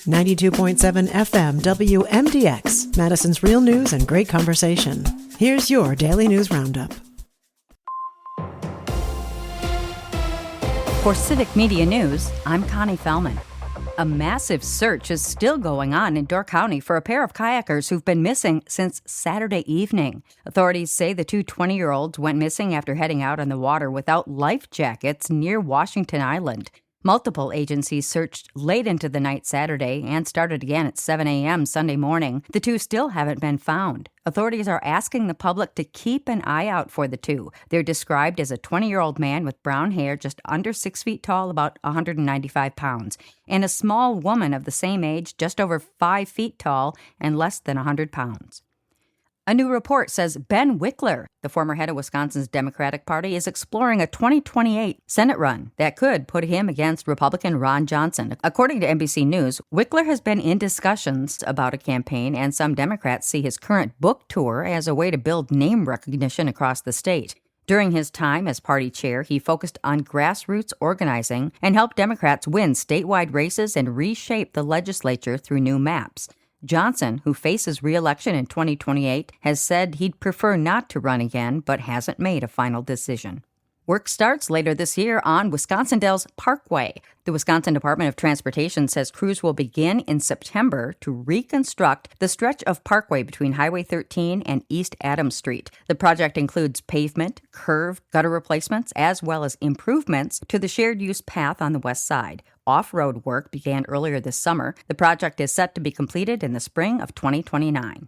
92.7 FM WMDX, Madison's real news and great conversation. Here's your Daily News Roundup. For Civic Media News, I'm Connie Fellman. A massive search is still going on in Door County for a pair of kayakers who've been missing since Saturday evening. Authorities say the two 20-year-olds went missing after heading out on the water without life jackets near Washington Island. Multiple agencies searched late into the night Saturday and started again at 7 a.m. Sunday morning. The two still haven't been found. Authorities are asking the public to keep an eye out for the two. They're described as a 20-year-old man with brown hair, just under 6 feet tall, about 195 pounds, and a small woman of the same age, just over 5 feet tall and less than 100 pounds. A new report says Ben Wickler, the former head of Wisconsin's Democratic Party, is exploring a 2028 Senate run that could put him against Republican Ron Johnson. According to NBC News, Wickler has been in discussions about a campaign, and some Democrats see his current book tour as a way to build name recognition across the state. During his time as party chair, he focused on grassroots organizing and helped Democrats win statewide races and reshape the legislature through new maps. Johnson, who faces re-election in 2028, has said he'd prefer not to run again, but hasn't made a final decision. Work starts later this year on Wisconsin Dells Parkway. The Wisconsin Department of Transportation says crews will begin in September to reconstruct the stretch of parkway between Highway 13 and East Adams Street. The project includes pavement, curve, gutter replacements, as well as improvements to the shared-use path on the west side. Off-road work began earlier this summer. The project is set to be completed in the spring of 2029.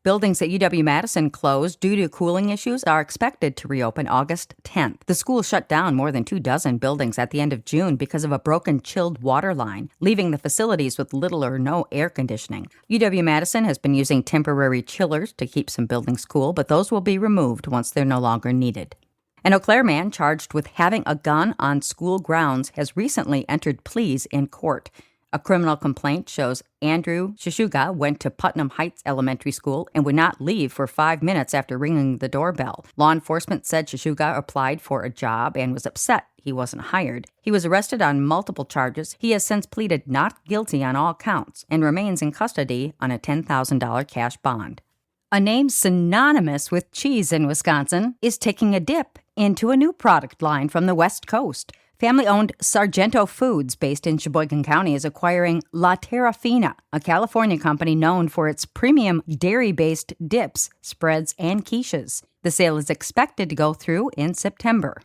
Buildings at UW-Madison closed due to cooling issues are expected to reopen August 10th. The school shut down more than 24 buildings at the end of June because of a broken chilled water line, leaving the facilities with little or no air conditioning. UW-Madison has been using temporary chillers to keep some buildings cool, but those will be removed once they're no longer needed. An Eau Claire man charged with having a gun on school grounds has recently entered pleas in court. A criminal complaint shows Andrew Shishuga went to Putnam Heights Elementary School and would not leave for 5 minutes after ringing the doorbell. Law enforcement said Shishuga applied for a job and was upset he wasn't hired. He was arrested on multiple charges. He has since pleaded not guilty on all counts and remains in custody on a $10,000 cash bond. A name synonymous with cheese in Wisconsin is taking a dip into a new product line from the West Coast. Family-owned Sargento Foods, based in Sheboygan County, is acquiring La Terra Fina, a California company known for its premium dairy-based dips, spreads, and quiches. The sale is expected to go through in September.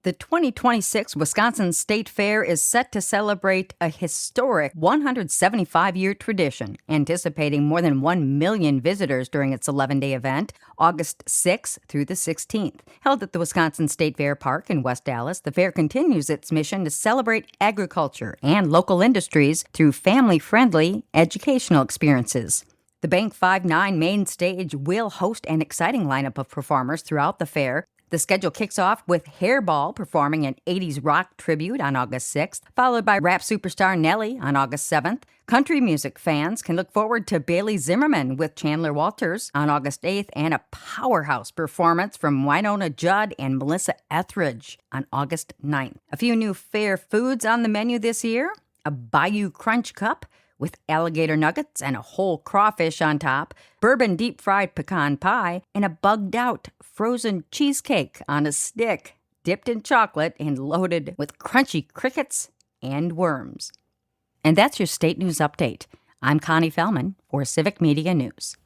The 2026 Wisconsin State Fair is set to celebrate a historic 175-year tradition, anticipating more than 1 million visitors during its 11-day event, August 6th through the 16th. Held at the Wisconsin State Fair Park in West Dallas, the fair continues its mission to celebrate agriculture and local industries through family-friendly educational experiences. The Bank 5-9 main stage will host an exciting lineup of performers throughout the fair. The schedule kicks off with Hairball performing an 80s rock tribute on August 6th, followed by rap superstar Nelly on August 7th. Country music fans can look forward to Bailey Zimmerman with Chandler Walters on August 8th and a powerhouse performance from Winona Judd and Melissa Etheridge on August 9th. A few new fair foods on the menu this year: a Bayou Crunch Cup with alligator nuggets and a whole crawfish on top, bourbon deep-fried pecan pie, and a bugged-out frozen cheesecake on a stick, dipped in chocolate and loaded with crunchy crickets and worms. And that's your State News Update. I'm Connie Fellman for Civic Media News.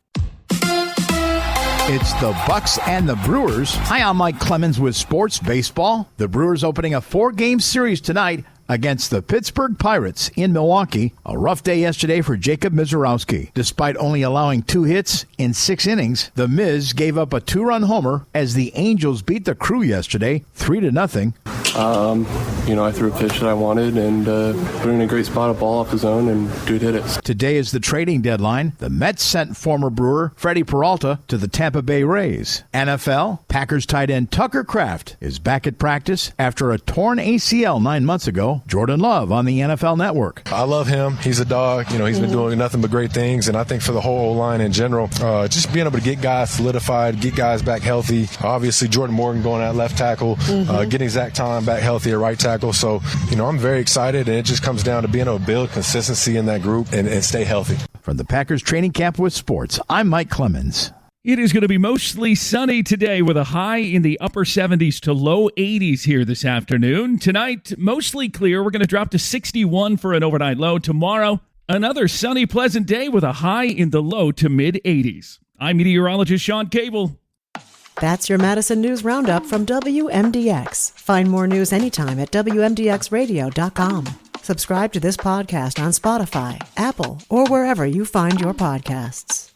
It's the Bucks and the Brewers. Hi, I'm Mike Clemens with Sports Baseball. The Brewers opening a 4-game series tonight against the Pittsburgh Pirates in Milwaukee. A rough day yesterday for Jacob Mizorowski. Despite only allowing 2 hits in 6 innings, the Miz gave up a 2-run homer as the Angels beat the Crew yesterday 3-0. I threw a pitch that I wanted and put in a great spot, a ball off the zone, and dude hit it. Today is the trading deadline. The Mets sent former Brewer Freddie Peralta to the Tampa Bay Rays. NFL, Packers tight end Tucker Kraft is back at practice after a torn ACL 9 months ago. Jordan Love on the NFL Network. I love him. He's a dog. He's been doing nothing but great things, and I think for the whole O-line in general, just being able to get guys solidified, get guys back healthy. Obviously, Jordan Morgan going at left tackle, getting Zach Tom come back healthy at right tackle. So, I'm very excited, and it just comes down to being able to build consistency in that group and stay healthy. From the Packers training camp with sports, I'm Mike Clemens. It is going to be mostly sunny today with a high in the upper 70s to low 80s here this afternoon. Tonight, mostly clear. We're going to drop to 61 for an overnight low. Tomorrow, another sunny, pleasant day with a high in the low to mid 80s. I'm meteorologist Sean Cable. That's your Madison News Roundup from WMDX. Find more news anytime at WMDXradio.com. Subscribe to this podcast on Spotify, Apple, or wherever you find your podcasts.